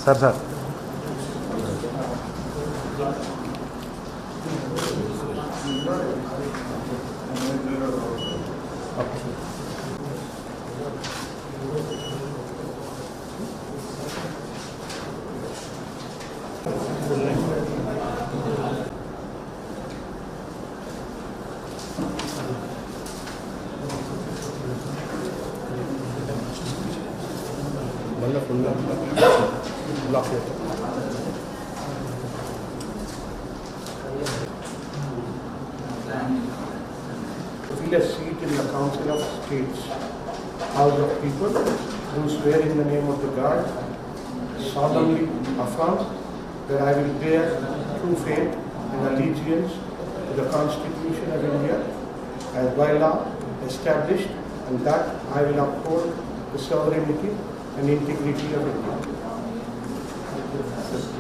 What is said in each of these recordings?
Sir sir block fill a seat in the Council of States, House of People, do swear in the name of the God, solemnly affirm that I will bear true faith and allegiance to the Constitution of India as by law established, and that I will uphold the sovereignty and integrity of India.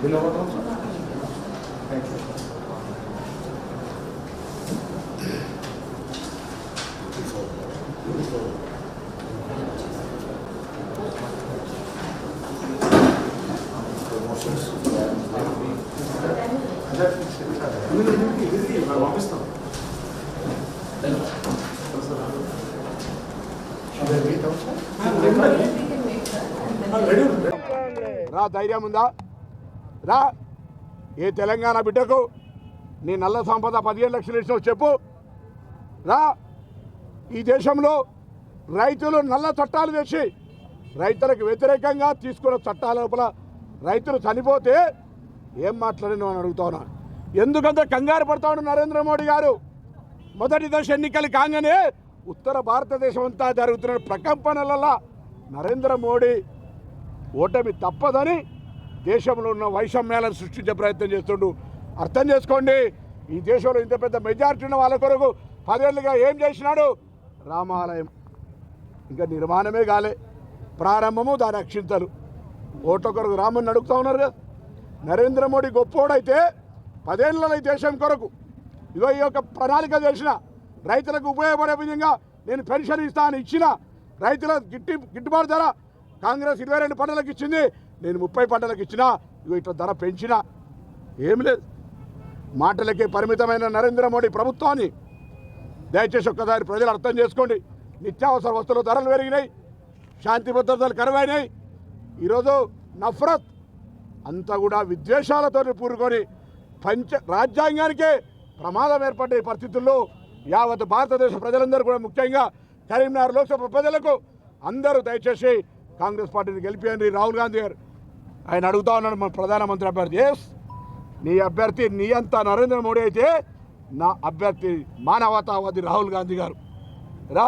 Below also? Thank you. రా, ధైర్యం ఉందా? రా, ఏ తెలంగాణ బిడ్డకు నీ నల్ల సంపద 15 లక్షలు ఇచ్చినావు చెప్పు. రా, ఈ దేశంలో రైతులు నల్ల చట్టాలు తెచ్చి రైతులకు వ్యతిరేకంగా తీసుకున్న చట్టాల లోపల రైతులు చనిపోతే ఏం మాట్లాడినావు అని అడుగుతావునా? ఎందుకంత కంగారు పడతాడు నరేంద్ర మోడీ గారు? మొదటి దశ ఎన్నికలు కాగానే ఉత్తర భారతదేశం అంతా జరుగుతున్న ప్రకంపనలలో నరేంద్ర మోడీ ఓటమి తప్పదని దేశంలో ఉన్న వైషమ్యాలను సృష్టించే ప్రయత్నం చేస్తుండు. అర్థం చేసుకోండి, ఈ దేశంలో ఇంత పెద్ద మెజారిటీ ఉన్న వాళ్ళ కొరకు 10 ఏళ్ళుగా ఏం చేసినాడు? రామాలయం ఇంకా నిర్మాణమే కాలే, ప్రారంభము దాని అక్షింతలు. ఓట్ల కొరకు రాముని అడుగుతూ ఉన్నారు కదా. నరేంద్ర మోడీ గొప్పోడైతే 10 ఏళ్ళ ఈ దేశం కొరకు ఇగో ఈ యొక్క ప్రణాళిక చేసిన, రైతులకు ఉపయోగపడే విధంగా నేను పెన్షన్ ఇస్తాను ఇచ్చిన, రైతుల గిట్టుబాటు ధర కాంగ్రెస్ 22 పంటలకు ఇచ్చింది, నేను 30 పంటలకు ఇచ్చిన, ఇగో ఇట్లా ధర పెంచిన. ఏం లేదు, మాటలకే పరిమితమైన నరేంద్ర మోడీ ప్రభుత్వాన్ని దయచేసి ఒక్కసారి ప్రజలు అర్థం చేసుకోండి. నిత్యావసర వస్తువుల ధరలు పెరిగినాయి, శాంతి భద్రతలు కరువైనాయి. ఈరోజు నఫరత్ అంతా కూడా విద్వేషాలతో కూరుకొని రాజ్యాంగానికే ప్రమాదం ఏర్పడే పరిస్థితుల్లో యావత్ భారతదేశ ప్రజలందరూ కూడా, ముఖ్యంగా కరీంనగర్ లోక్సభ ప్రజలకు అందరూ దయచేసి కాంగ్రెస్ పార్టీని గెలిపియండి. రాహుల్ గాంధీ గారు ఆయన అడుగుతా ఉన్నాడు, మన ప్రధానమంత్రి అభ్యర్థి. ఎస్, నీ అభ్యర్థి నీ అంతా నరేంద్ర మోడీ అయితే నా అభ్యర్థి మానవతావాది రాహుల్ గాంధీ గారు రా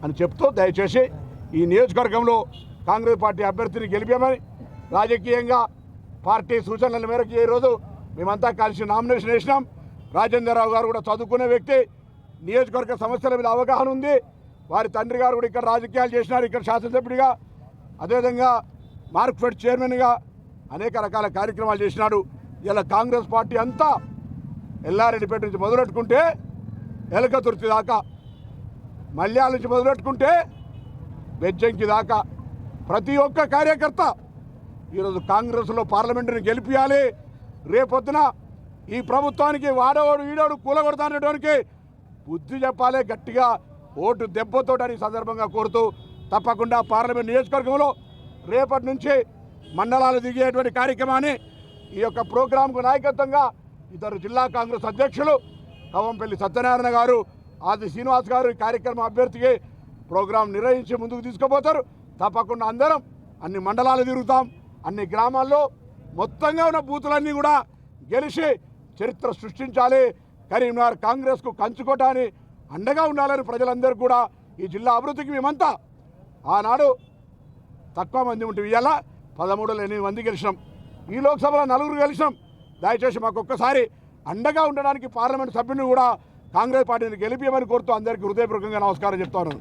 అని చెప్తూ దయచేసి ఈ నియోజకవర్గంలో కాంగ్రెస్ పార్టీ అభ్యర్థిని గెలిపామని రాజకీయంగా పార్టీ సూచనల మేరకు ఈరోజు మేమంతా కలిసి నామినేషన్ వేసినాం. రాజేంద్రరావు గారు కూడా చదువుకునే వ్యక్తి, నియోజకవర్గ సమస్యల మీద అవగాహన ఉంది. వారి తండ్రి గారు కూడా ఇక్కడ రాజకీయాలు చేసినారు, ఇక్కడ శాసనసభ్యుడిగా, అదేవిధంగా మార్క్ఫెడ్ చైర్మన్గా అనేక రకాల కార్యక్రమాలు చేసినాడు. ఇలా కాంగ్రెస్ పార్టీ అంతా ఎల్లారెడ్డిపేట నుంచి మొదలెట్టుకుంటే ఎలకతుర్తి దాకా, మల్యాల నుంచి మొదలెట్టుకుంటే బెజ్జంకి దాకా ప్రతి ఒక్క కార్యకర్త ఈరోజు కాంగ్రెస్లో పార్లమెంటుని గెలిపించాలి. రేపొద్దున ఈ ప్రభుత్వానికి వాడవాడు వీడవాడు కూలగొడతానడానికి బుద్ధి చెప్పాలి, గట్టిగా ఓటు దెబ్బతోటని సందర్భంగా కోరుతూ తప్పకుండా పార్లమెంట్ నియోజకవర్గంలో రేపటి నుంచి మండలాలు దిగేటువంటి కార్యక్రమాన్ని ఈ యొక్క ప్రోగ్రాంకు నాయకత్వంగా ఇద్దరు జిల్లా కాంగ్రెస్ అధ్యక్షులు కవంపల్లి సత్యనారాయణ గారు, ఆది శ్రీనివాస్ గారు ఈ కార్యక్రమం అభ్యర్థికి ప్రోగ్రాం నిర్వహించి ముందుకు తీసుకుపోతారు. తప్పకుండా అందరం అన్ని మండలాలు తిరుగుతాం, అన్ని గ్రామాల్లో మొత్తంగా ఉన్న బూతులన్నీ కూడా గెలిచి చరిత్ర సృష్టించాలి. కరీంనగర్ కాంగ్రెస్కు కంచుకోటాన్ని అండగా ఉండాలని ప్రజలందరూ కూడా ఈ జిల్లా అభివృద్ధికి మేమంతా ఆనాడు తక్కువ మంది ఉంటే ఇవాళ 13లో 8 మంది గెలిచినాం, ఈ లోక్సభలో 4 గెలిచినాం. దయచేసి మాకు ఒక్కసారి అండగా ఉండడానికి పార్లమెంట్ సభ్యుని కూడా కాంగ్రెస్ పార్టీని గెలిపియమని కోరుతూ అందరికీ హృదయపూర్వకంగా నమస్కారం చెప్తాను.